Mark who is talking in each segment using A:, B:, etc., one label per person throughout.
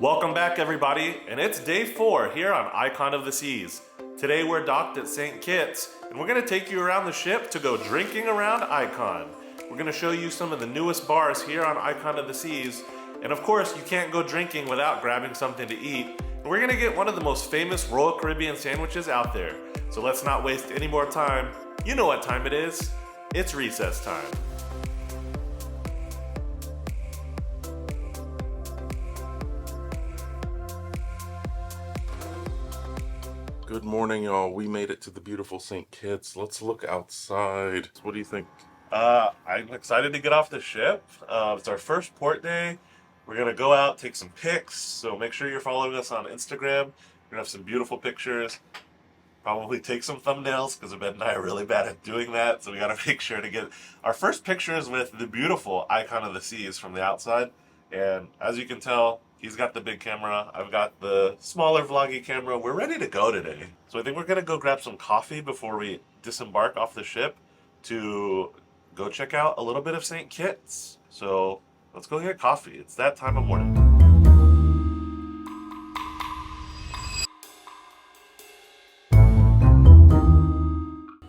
A: Welcome back, everybody, and it's day 4 here on Icon of the Seas. Today we're docked at St. Kitts, and we're going to take you around the ship to go drinking around Icon. We're going to show you some of the newest bars here on Icon of the Seas, and of course you can't go drinking without grabbing something to eat. And we're going to get one of the most famous Royal Caribbean sandwiches out there. So let's not waste any more time. You know what time it is. It's recess time.
B: Good morning, y'all. We made it to the beautiful St. Kitts. Let's look outside. What do you think?
A: I'm excited to get off the ship. It's our first port day. We're gonna go out, take some pics. So make sure you're following us on Instagram. We're gonna have some beautiful pictures. Probably take some thumbnails because Ben and I are really bad at doing that. So we gotta make sure to get our first pictures with the beautiful Icon of the Seas from the outside. And as you can tell, he's got the big camera. I've got the smaller vloggy camera. We're ready to go today. So I think we're gonna go grab some coffee before we disembark off the ship to go check out a little bit of St. Kitts. So let's go get coffee. It's that time of morning.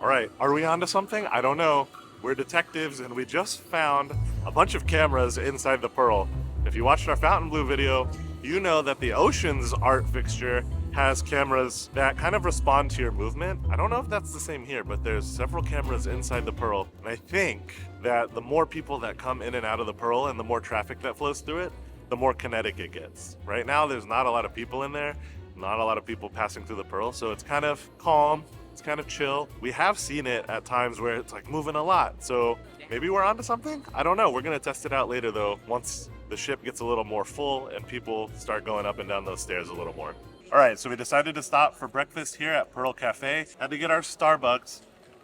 A: All right, are we onto something? I don't know. We're detectives and we just found a bunch of cameras inside the Pearl. If you watched our Fontainebleau video, you know that the Ocean's art fixture has cameras that kind of respond to your movement. I don't know if that's the same here, but there's several cameras inside the Pearl. And I think that the more people that come in and out of the Pearl and the more traffic that flows through it, the more kinetic it gets. Right now, there's not a lot of people in there, not a lot of people passing through the Pearl, so it's kind of calm. It's kind of chill. We have seen it at times where it's like moving a lot. So maybe we're onto something? I don't know. We're gonna test it out later though, once the ship gets a little more full and people start going up and down those stairs a little more. All right, so we decided to stop for breakfast here at Pearl Cafe. Had to get our Starbucks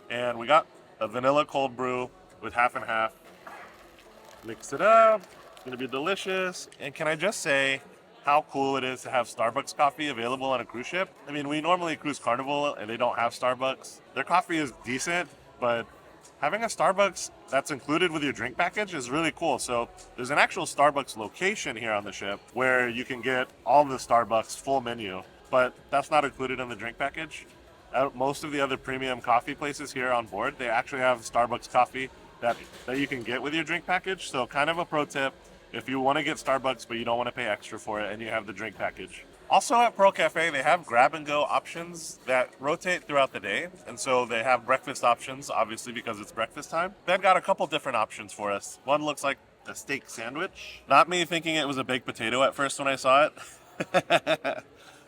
A: and we got a vanilla cold brew with half and half. Mix it up, it's gonna be delicious. And can I just say, how cool it is to have Starbucks coffee available on a cruise ship. I mean, we normally cruise Carnival and they don't have Starbucks. Their coffee is decent, but having a Starbucks that's included with your drink package is really cool. So there's an actual Starbucks location here on the ship where you can get all the Starbucks full menu, but that's not included in the drink package. Most of the other premium coffee places here on board, they actually have Starbucks coffee that you can get with your drink package. So kind of a pro tip. If you want to get Starbucks but you don't want to pay extra for it and you have the drink package. Also at Pearl Cafe, they have grab and go options that rotate throughout the day. And so they have breakfast options, obviously because it's breakfast time. They've got a couple different options for us. One looks like a steak sandwich. Not me thinking it was a baked potato at first when I saw it,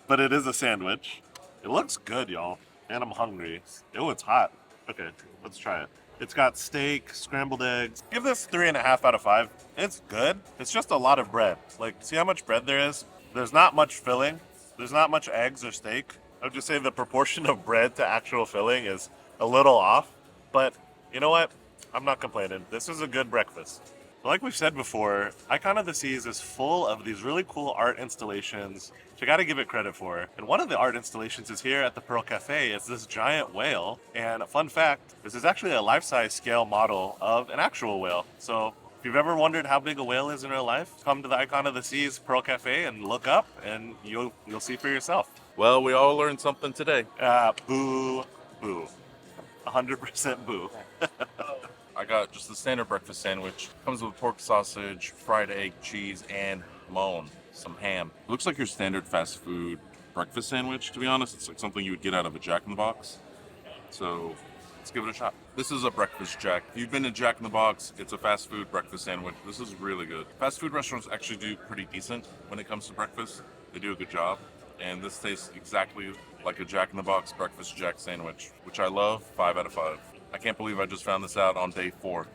A: but it is a sandwich. It looks good, y'all. And I'm hungry. Oh, it's hot. Okay, let's try it. It's got steak, scrambled eggs. Give this 3.5 out of 5. It's good. It's just a lot of bread. Like, see how much bread there is? There's not much filling. There's not much eggs or steak. I would just say the proportion of bread to actual filling is a little off. But you know what? I'm not complaining. This is a good breakfast. Like we've said before, Icon of the Seas is full of these really cool art installations, which I gotta give it credit for. And one of the art installations is here at the Pearl Cafe. It's this giant whale. And a fun fact, this is actually a life-size scale model of an actual whale. So if you've ever wondered how big a whale is in real life, come to the Icon of the Seas Pearl Cafe and look up and you'll see for yourself.
B: Well, we all learned something today.
A: Boo, boo. 100% boo.
B: I got just the standard breakfast sandwich. Comes with pork sausage, fried egg, cheese, and hamon, some ham. Looks like your standard fast food breakfast sandwich, to be honest. It's like something you would get out of a Jack in the Box. So let's give it a shot. This is a breakfast Jack. If you've been to Jack in the Box, it's a fast food breakfast sandwich. This is really good. Fast food restaurants actually do pretty decent when it comes to breakfast. They do a good job. And this tastes exactly like a Jack in the Box breakfast Jack sandwich, which I love. 5 out of 5. I can't believe I just found this out on day 4.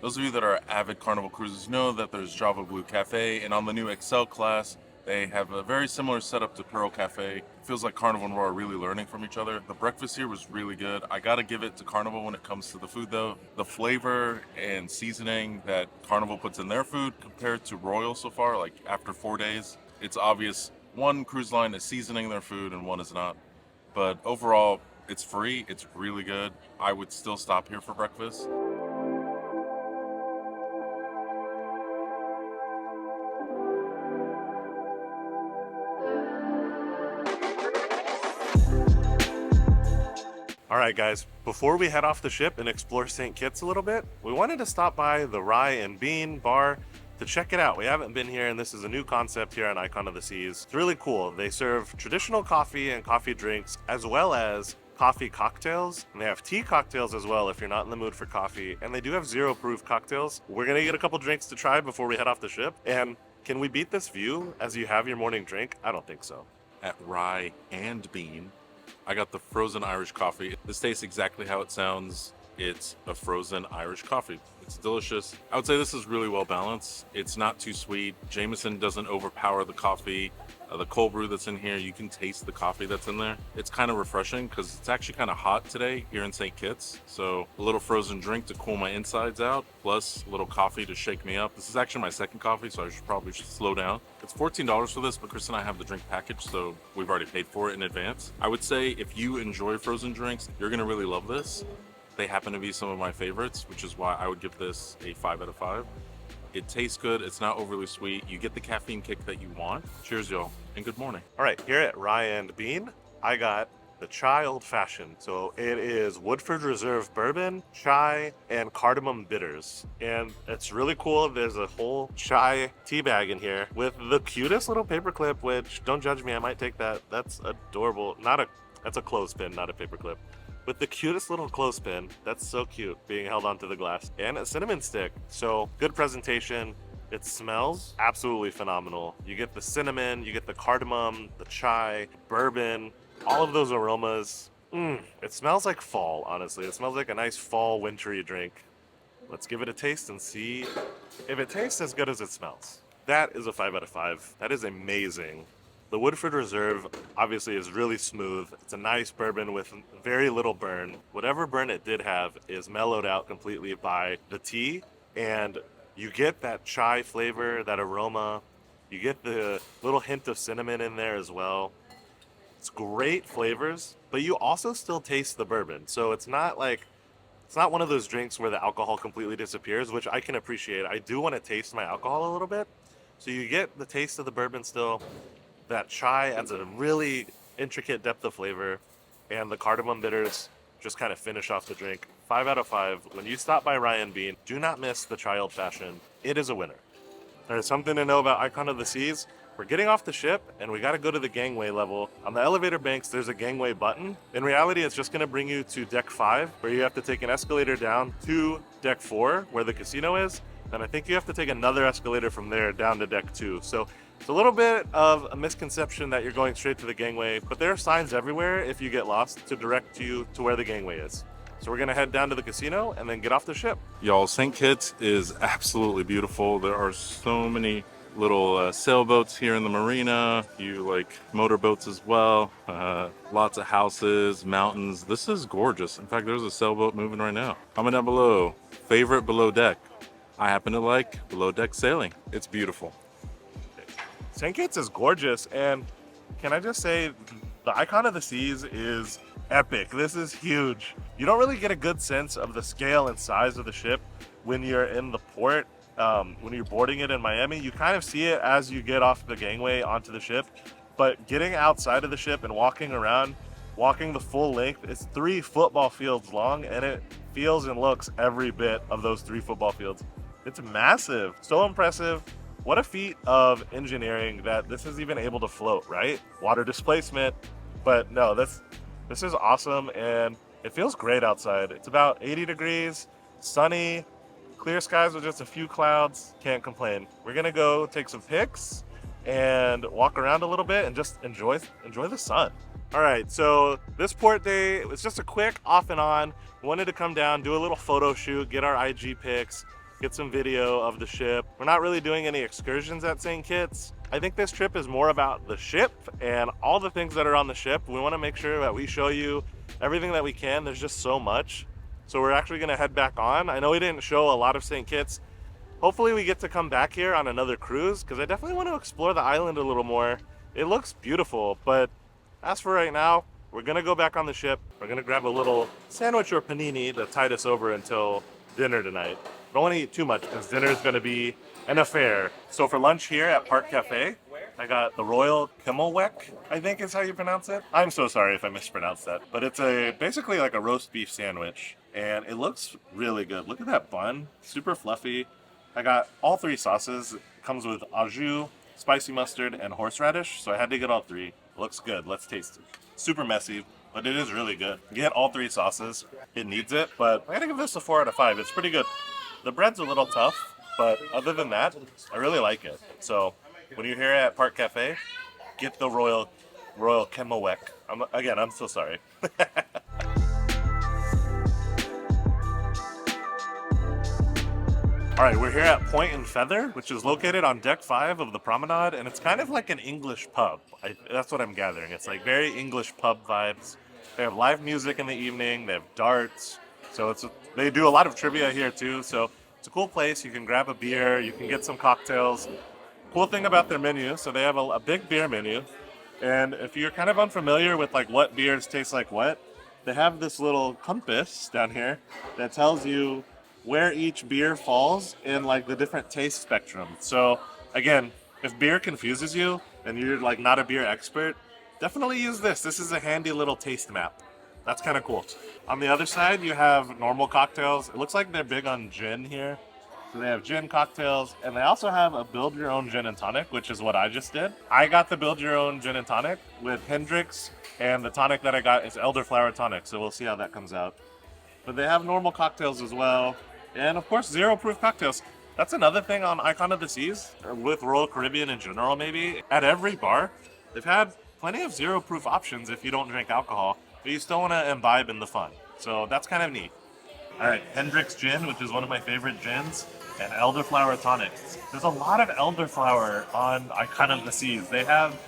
B: Those of you that are avid Carnival cruisers know that there's Java Blue Cafe, and on the new Excel class, they have a very similar setup to Pearl Cafe. It feels like Carnival and Royal are really learning from each other. The breakfast here was really good. I gotta give it to Carnival when it comes to the food though. The flavor and seasoning that Carnival puts in their food compared to Royal so far, like after 4 days, it's obvious one cruise line is seasoning their food and one is not. But overall, it's free, it's really good. I would still stop here for breakfast.
A: All right, guys, before we head off the ship and explore St. Kitts a little bit, we wanted to stop by the Rye and Bean Bar to check it out. We haven't been here, and this is a new concept here on Icon of the Seas. It's really cool. They serve traditional coffee and coffee drinks, as well as coffee cocktails, and they have tea cocktails as well if you're not in the mood for coffee, and they do have 0 proof cocktails. We're gonna get a couple drinks to try before we head off the ship, and can we beat this view as you have your morning drink? I don't think so.
B: At Rye and Bean, I got the frozen Irish coffee. This tastes exactly how it sounds. It's a frozen Irish coffee. It's delicious. I would say this is really well balanced. It's not too sweet. Jameson doesn't overpower the coffee. The cold brew that's in here, you can taste the coffee that's in there. It's kind of refreshing because it's actually kind of hot today here in St. Kitts. So a little frozen drink to cool my insides out, plus a little coffee to shake me up. This is actually my second coffee, so I should probably slow down. It's $14 for this, but Chris and I have the drink package, so we've already paid for it in advance. I would say if you enjoy frozen drinks, you're gonna really love this. They happen to be some of my favorites, which is why I would give this a 5 out of 5. It tastes good. It's not overly sweet. You get the caffeine kick that you want. Cheers, y'all, and good morning.
A: All right, here at Rye and Bean, I got the chai old fashioned. So it is Woodford Reserve bourbon, chai, and cardamom bitters. And it's really cool. There's a whole chai tea bag in here with the cutest little paperclip, which don't judge me, I might take that. That's adorable. That's a clothespin, not a paperclip. With the cutest little clothespin, that's so cute, being held onto the glass, and a cinnamon stick. So good presentation. It smells absolutely phenomenal. You get the cinnamon, you get the cardamom, the chai, bourbon, all of those aromas. It smells like fall, honestly. It smells like a nice fall wintry drink. Let's give it a taste and see if it tastes as good as it smells. That is a 5 out of 5. That is amazing. The Woodford Reserve obviously is really smooth. It's a nice bourbon with very little burn. Whatever burn it did have is mellowed out completely by the tea, and you get that chai flavor, that aroma. You get the little hint of cinnamon in there as well. It's great flavors, but you also still taste the bourbon. So it's not one of those drinks where the alcohol completely disappears, which I can appreciate. I do want to taste my alcohol a little bit. So you get the taste of the bourbon still. That chai adds a really intricate depth of flavor, and the cardamom bitters just kind of finish off the drink. 5 out of 5. When you stop by Rye and Bean, do not miss the chai old fashioned. It is a winner. There's something to know about Icon of the Seas. We're getting off the ship, and we got to go to the gangway level. On the elevator banks, there's a gangway button. In reality, it's just going to bring you to deck 5, where you have to take an escalator down to deck 4, where the casino is. Then I think you have to take another escalator from there down to deck 2. So it's a little bit of a misconception that you're going straight to the gangway, but there are signs everywhere if you get lost to direct you to where the gangway is. So we're gonna head down to the casino and then get off the ship.
B: Y'all, St. Kitts is absolutely beautiful. There are so many little sailboats here in the marina. You like motorboats as well. Lots of houses, mountains. This is gorgeous. In fact, there's a sailboat moving right now. Comment down below, favorite below deck. I happen to like below deck sailing. It's beautiful.
A: St. Kitts is gorgeous, and can I just say, the Icon of the Seas is epic. This is huge. You don't really get a good sense of the scale and size of the ship when you're in the port. When you're boarding it in Miami, you kind of see it as you get off the gangway onto the ship, but getting outside of the ship and walking around, walking the full length, it's 3 football fields long, and it feels and looks every bit of those 3 football fields. It's massive, so impressive. What a feat of engineering that this is even able to float, right? Water displacement, but no, this is awesome, and it feels great outside. It's about 80 degrees, sunny, clear skies with just a few clouds. Can't complain. We're gonna go take some pics and walk around a little bit and just enjoy the sun. All right, so this port day, it was just a quick off and on. Wanted to come down, do a little photo shoot, get our IG pics, get some video of the ship. We're not really doing any excursions at St. Kitts. I think this trip is more about the ship and all the things that are on the ship. We want to make sure that we show you everything that we can. There's just so much. So we're actually going to head back on. I know we didn't show a lot of St. Kitts. Hopefully we get to come back here on another cruise, because I definitely want to explore the island a little more. It looks beautiful, but as for right now, we're going to go back on the ship. We're going to grab a little sandwich or panini to tide us over until dinner tonight. Don't want to eat too much because dinner is going to be an affair. So for lunch here at Park Cafe, I got the Royal Kemmelweck, I think is how you pronounce it. I'm so sorry if I mispronounced that. But it's basically like a roast beef sandwich, and it looks really good. Look at that bun, super fluffy. I got all three sauces. It comes with au jus, spicy mustard, and horseradish, so I had to get all three. It looks good. Let's taste it. Super messy, but it is really good. Get all three sauces. It needs it, but I gotta give this a 4 out of 5. It's pretty good. The bread's a little tough, but other than that, I really like it. So when you're here at Park Cafe, get the Royal Kemmelweck. I'm so sorry. All right, we're here at Point and Feather, which is located on deck 5 of the promenade, and it's kind of like an English pub. That's what I'm gathering. It's like very English pub vibes. They have live music in the evening. They have darts. So they do a lot of trivia here too. So it's a cool place. You can grab a beer. You can get some cocktails. Cool thing about their menu, so they have a big beer menu. And if you're kind of unfamiliar with like what beers taste like what, they have this little compass down here that tells you where each beer falls in like the different taste spectrum. So again, if beer confuses you and you're like not a beer expert, definitely use this. This is a handy little taste map. That's kind of cool. On the other side, you have normal cocktails. It looks like they're big on gin here. So they have gin cocktails, and they also have a build your own gin and tonic, which is what I just did. I got the build your own gin and tonic with Hendrix, and the tonic that I got is elderflower tonic, so we'll see how that comes out. But they have normal cocktails as well, and of course zero proof cocktails. That's another thing on Icon of the Seas, or with Royal Caribbean in general maybe. At every bar, they've had plenty of zero proof options if you don't drink alcohol, but you still want to imbibe in the fun. So that's kind of neat. All right, Hendrix Gin, which is one of my favorite gins, and elderflower tonic. There's a lot of elderflower on Icon of the Seas. They have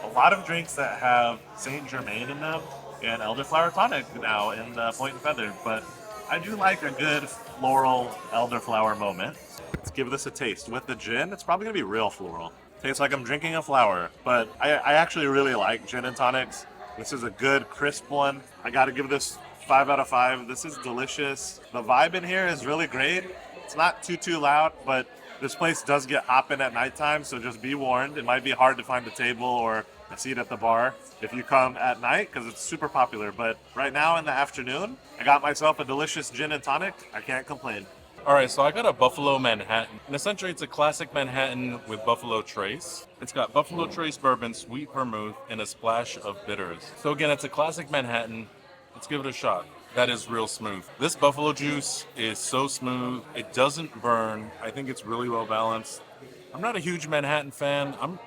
A: a lot of drinks that have Saint Germain in them and elderflower tonic now in Point and Feather, but I do like a good floral elderflower moment. Let's give this a taste. With the gin, it's probably gonna be real floral. Tastes like I'm drinking a flower, but I actually really like gin and tonics. This is a good crisp one. I gotta give this 5 out of 5. This is delicious. The vibe in here is really great. It's not too loud, but this place does get hopping at nighttime, so just be warned. It might be hard to find a table or a seat at the bar if you come at night because it's super popular. But right now in the afternoon, I got myself a delicious gin and tonic. I can't complain.
B: All right, so I got a Buffalo Manhattan. And essentially, it's a classic Manhattan with Buffalo Trace. It's got Buffalo Trace bourbon, sweet vermouth, and a splash of bitters. So again, it's a classic Manhattan. Let's give it a shot. That is real smooth. This buffalo juice is so smooth. It doesn't burn. I think it's really well balanced. I'm not a huge Manhattan fan. I'm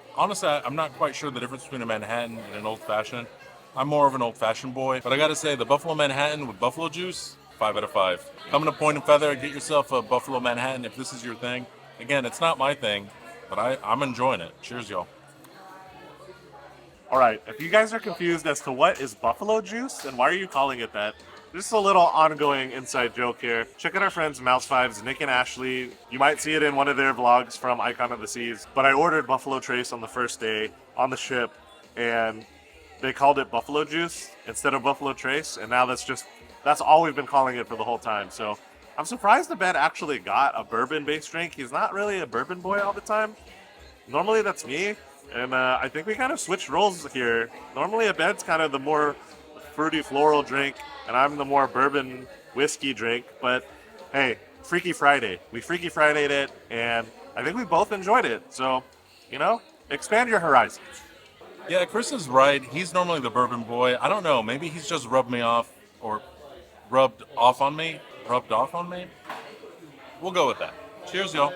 B: not quite sure the difference between a Manhattan and an old fashioned. I'm more of an old fashioned boy. But I gotta say, the Buffalo Manhattan with buffalo juice, 5 out of 5. Come to Point and Feather, get yourself a Buffalo Manhattan if this is your thing. Again, it's not my thing, but I'm enjoying it. Cheers, y'all.
A: All right, if you guys are confused as to what is buffalo juice and why are you calling it that, just a little ongoing inside joke here. Check out our friends Mouse Fives, Nick and Ashley. You might see it in one of their vlogs from Icon of the Seas. But I ordered Buffalo Trace on the first day on the ship, and they called it Buffalo Juice instead of Buffalo Trace, and now that's all we've been calling it for the whole time. So I'm surprised the Ben actually got a bourbon-based drink. He's not really a bourbon boy all the time. Normally that's me, and I think we kind of switched roles here. Normally a Ben's kind of the more fruity floral drink, and I'm the more bourbon whiskey drink. But hey, Freaky Friday. We Freaky Friday'd it, and I think we both enjoyed it. So, expand your horizons.
B: Yeah, Chris is right. He's normally the bourbon boy. I don't know. Maybe he's just rubbed me off or rubbed off on me. Rubbed off on me. We'll go with that. Cheers, y'all.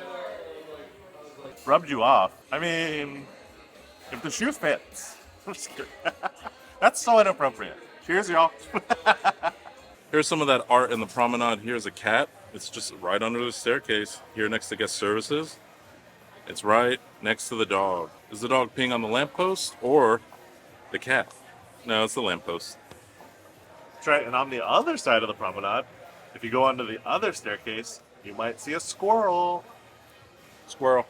A: Rubbed you off. I mean, if the shoe fits. I'm just kidding. That's so inappropriate. Cheers, y'all.
B: Here's some of that art in the promenade. Here's a cat. It's just right under the staircase here next to guest services. It's right next to the dog. Is the dog peeing on the lamppost or the cat? No, it's the lamppost.
A: That's right. And on the other side of the promenade, if you go onto the other staircase, you might see a squirrel.
B: Squirrel.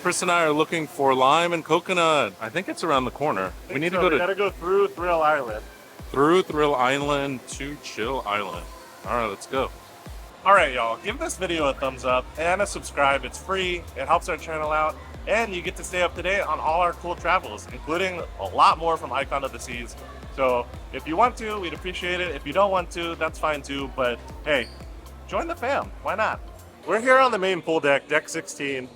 B: Chris and I are looking for lime and coconut. I think it's around the corner. We need to go
A: We gotta go through Thrill Island.
B: through Thrill Island to Chill Island. All right, let's go.
A: All right, y'all, give this video a thumbs up and a subscribe. It's free, it helps our channel out, and you get to stay up to date on all our cool travels, including a lot more from Icon of the Seas. So if you want to, we'd appreciate it. If you don't want to, that's fine too, but hey, join the fam, why not? We're here on the main pool deck, deck 16.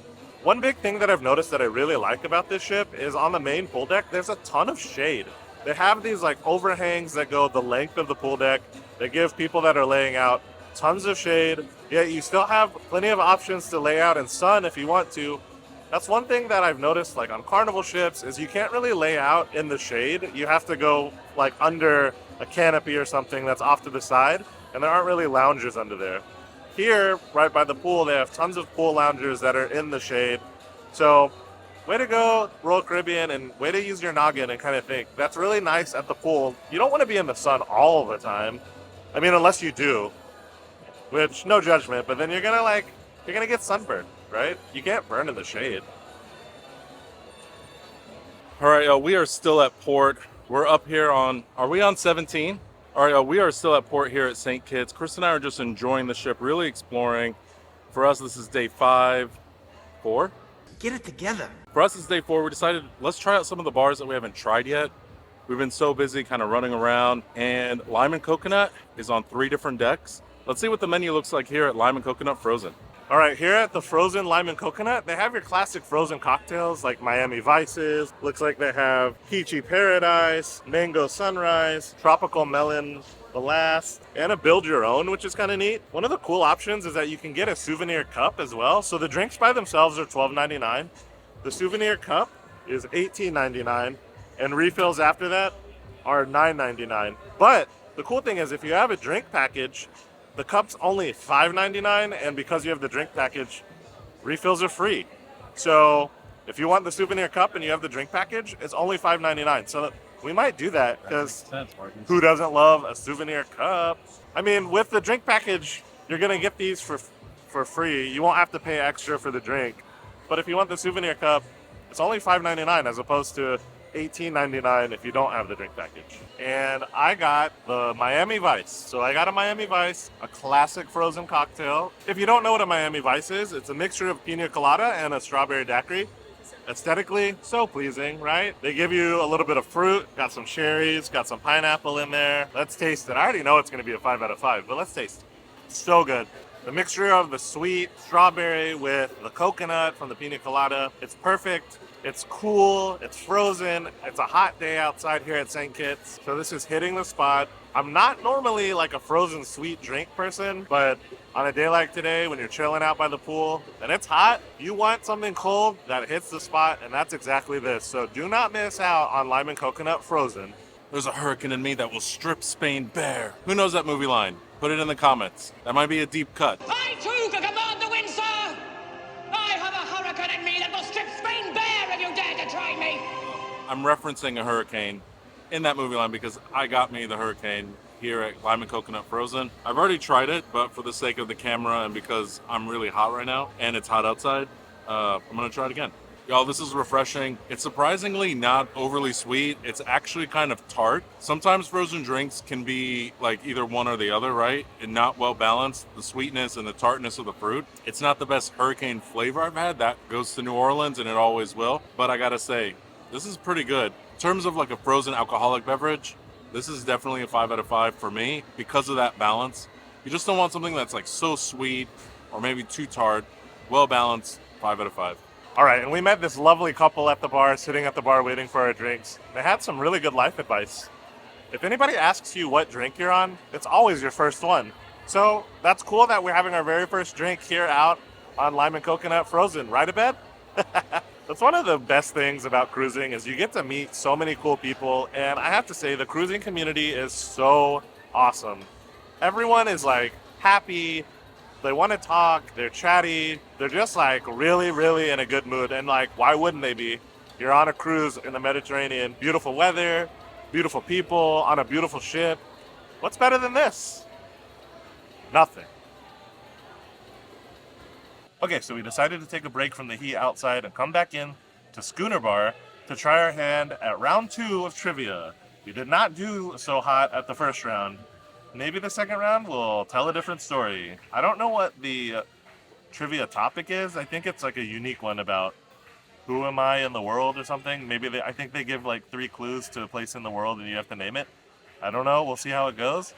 A: One big thing that I've noticed that I really like about this ship is on the main pool deck, there's a ton of shade. They have these like overhangs that go the length of the pool deck. They give people that are laying out tons of shade, yet you still have plenty of options to lay out in sun if you want to. That's one thing that I've noticed like on Carnival ships is you can't really lay out in the shade. You have to go like under a canopy or something that's off to the side, and there aren't really loungers under there. Here, right by the pool, they have tons of pool loungers that are in the shade. So, way to go, Royal Caribbean, and way to use your noggin and kind of think. That's really nice at the pool. You don't want to be in the sun all the time. I mean, unless you do, which, no judgment, but then you're gonna get sunburned, right? You can't burn in the shade.
B: All right, we are still at port. We're up here on, are we on 17? All right, we are still at port here at St. Kitts. Chris and I are just enjoying the ship, really exploring. For us, this is day 4.
C: Get it together.
B: For us, it's day 4. We decided, let's try out some of the bars that we haven't tried yet. We've been so busy kind of running around, and Lime and Coconut is on 3 different decks. Let's see what the menu looks like here at Lime and Coconut Frozen.
A: All right, here at the Frozen Lime and Coconut, they have your classic frozen cocktails like Miami Vices. Looks like they have Peachy Paradise, Mango Sunrise, Tropical Melon Blast, and a Build Your Own, which is kind of neat. One of the cool options is that you can get a souvenir cup as well. So the drinks by themselves are $12.99. The souvenir cup is $18.99, and refills after that are $9.99. But the cool thing is if you have a drink package, the cup's only $5.99, and because you have the drink package, refills are free. So if you want the souvenir cup and you have the drink package, it's only $5.99. So we might do that because who doesn't love a souvenir cup? I mean, with the drink package, you're gonna get these for free. You won't have to pay extra for the drink. But if you want the souvenir cup, it's only $5.99 as opposed to $18.99 if you don't have the drink package. And I got the Miami Vice. So I got a Miami Vice, a classic frozen cocktail. If you don't know what a Miami Vice is, it's a mixture of pina colada and a strawberry daiquiri. Aesthetically, so pleasing, right? They give you a little bit of fruit, got some cherries, got some pineapple in there. Let's taste it. I already know it's gonna be a 5 out of 5, but let's taste it. So good. The mixture of the sweet strawberry with the coconut from the pina colada, it's perfect. It's cool, it's frozen, it's a hot day outside here at St. Kitts, so this is hitting the spot. I'm not normally like a frozen sweet drink person, but on a day like today when you're chilling out by the pool and it's hot, you want something cold that hits the spot, and that's exactly this. So do not miss out on Lime and Coconut Frozen.
B: There's a hurricane in me that will strip Spain bare. Who knows that movie line? Put it in the comments. That might be a deep cut.
D: I too can command the wind, sir! I have a hurricane in me that will strip Spain bare if you dare to try me!
B: I'm referencing a hurricane in that movie line because I got me the hurricane here at Lime and Coconut Frozen. I've already tried it, but for the sake of the camera and because I'm really hot right now and it's hot outside, I'm gonna try it again. Y'all, this is refreshing. It's surprisingly not overly sweet. It's actually kind of tart. Sometimes frozen drinks can be like either one or the other, right? And not well balanced. The sweetness and the tartness of the fruit. It's not the best hurricane flavor I've had. That goes to New Orleans and it always will. But I gotta say, this is pretty good. In terms of like a frozen alcoholic beverage, this is definitely a 5 out of 5 for me because of that balance. You just don't want something that's like so sweet or maybe too tart. Well balanced, 5 out of 5.
A: All right, and we met this lovely couple at the bar, sitting at the bar waiting for our drinks. They had some really good life advice. If anybody asks you what drink you're on, it's always your first one. So that's cool that we're having our very first drink here out on Lime and Coconut Frozen. Right, Abed? That's one of the best things about cruising is you get to meet so many cool people, and I have to say the cruising community is so awesome. Everyone is like happy. They want to talk, they're chatty, they're just like really, really in a good mood. And like, why wouldn't they be? You're on a cruise in the Mediterranean, beautiful weather, beautiful people, on a beautiful ship. What's better than this? Nothing. Okay, so we decided to take a break from the heat outside and come back in to Schooner Bar to try our hand at round 2 of trivia. We did not do so hot at the first round. Maybe the second round will tell a different story. I don't know what the trivia topic is. I think it's like a unique one about who am I in the world or something. I think they give like 3 clues to a place in the world and you have to name it. I don't know. We'll see how it goes.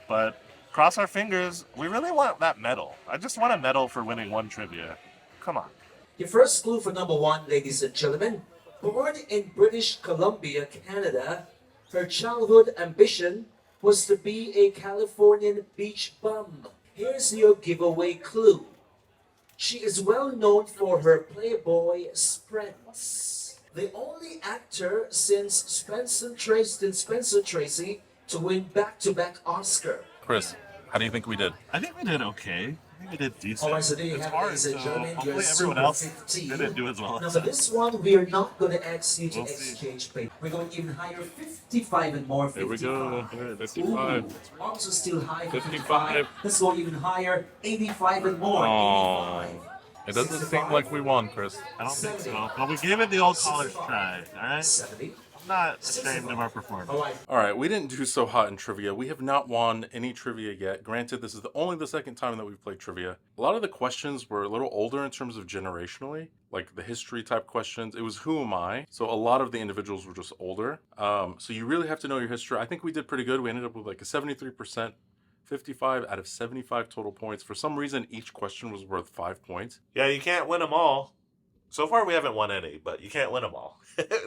A: But cross our fingers. We really want that medal. I just want a medal for winning 1 trivia. Come on.
C: Your first clue for number 1, ladies and gentlemen. Born in British Columbia, Canada, her childhood ambition was to be a Californian beach bum. Here's your giveaway clue. She is well known for her Playboy spreads. The only actor since Spencer Tracy to win back-to-back Oscar.
B: Chris, how do you think we did?
A: I think we did okay. I think we did decent.
C: All right, so there you
A: It's
C: have it,
A: hard,
C: ladies and
A: so
C: gentlemen.
A: hopefully
C: Your
A: everyone
C: Super
A: else
C: 15.
A: didn't do as well.
C: Now for this one, we are not going to ask you to
A: We'll see.
C: exchange pay. We're going even higher, 55 and more. 55.
A: Here we go. All right, 55.
C: Ooh, arms are still high.
A: 55.
C: Let's go even higher, 85 and more.
B: Aw.
C: 85.
B: It doesn't seem like we won, Chris.
A: I don't think so. But we gave it the old college try, all right?
C: 70.
A: I'm not ashamed of our performance.
C: All right.
B: All right, we didn't do so hot in trivia. We have not won any trivia yet. Granted, this is only the second time that we've played trivia. A lot of the questions were a little older in terms of generationally, like the history type questions. It was who am I? So a lot of the individuals were just older. So you really have to know your history. I think we did pretty good. We ended up with like a 73%, 55 out of 75 total points. For some reason, each question was worth 5 points.
A: Yeah, you can't win them all. So far, we haven't won any, but you can't win them all.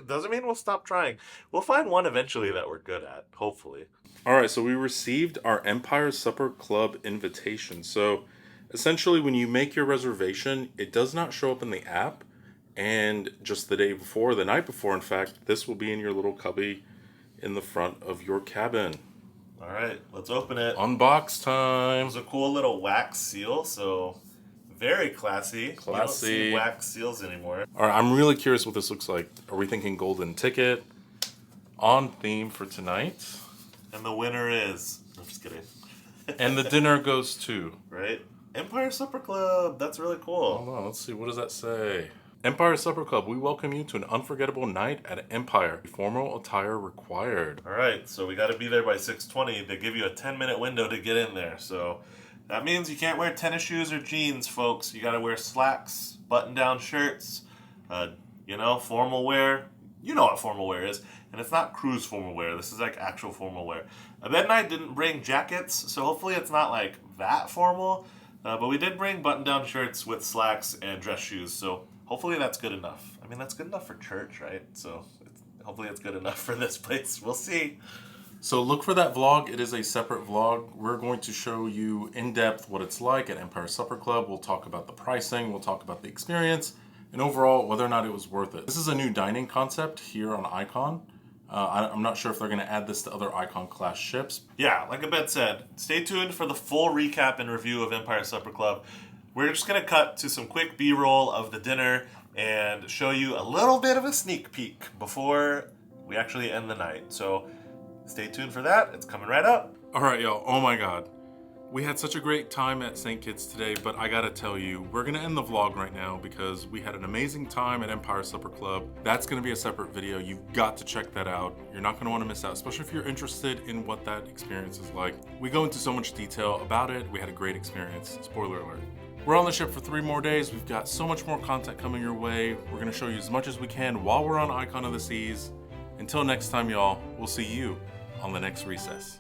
A: Doesn't mean we'll stop trying. We'll find one eventually that we're good at, hopefully.
B: All right, so we received our Empire Supper Club invitation. So essentially, when you make your reservation, it does not show up in the app. And just the day before, the night before, in fact, this will be in your little cubby in the front of your cabin.
A: All right, let's open it.
B: Unbox
A: It
B: time.
A: was a cool little wax seal, so very classy. You don't
B: Classy.
A: see wax seals anymore.
B: All right, I'm really curious what this looks like. Are we thinking golden ticket? On theme for tonight.
A: And the winner is... I'm just kidding.
B: And the dinner goes to...
A: Right? Empire Supper Club. That's really cool.
B: Hold on, let's see. What does that say? Empire Supper Club, we welcome you to an unforgettable night at Empire. Formal attire required.
A: All right, so we got to be there by 6:20. They give you a 10-minute window to get in there. So that means you can't wear tennis shoes or jeans, folks. You got to wear slacks, button-down shirts, formal wear. You know what formal wear is. And it's not cruise formal wear. This is like actual formal wear. Abed and I didn't bring jackets, so hopefully it's not like that formal. But we did bring button-down shirts with slacks and dress shoes, so hopefully that's good enough. I mean, that's good enough for church, right? So hopefully it's good enough for this place. We'll see.
B: So look for that vlog. It is a separate vlog. We're going to show you in depth what it's like at Empire Supper Club. We'll talk about the pricing. We'll talk about the experience. And overall, whether or not it was worth it. This is a new dining concept here on Icon. I'm not sure if they're going to add this to other Icon class ships.
A: Yeah, like Abed said, stay tuned for the full recap and review of Empire Supper Club. We're just going to cut to some quick B-roll of the dinner and show you a little bit of a sneak peek before we actually end the night. So stay tuned for that. It's coming right up.
B: All right, y'all. Oh my God. We had such a great time at St. Kitts today, but I gotta tell you, we're gonna end the vlog right now because we had an amazing time at Empire Supper Club. That's gonna be a separate video. You've got to check that out. You're not gonna wanna miss out, especially if you're interested in what that experience is like. We go into so much detail about it. We had a great experience. Spoiler alert. We're on the ship for 3 more days. We've got so much more content coming your way. We're gonna show you as much as we can while we're on Icon of the Seas. Until next time, y'all, we'll see you on the next recess.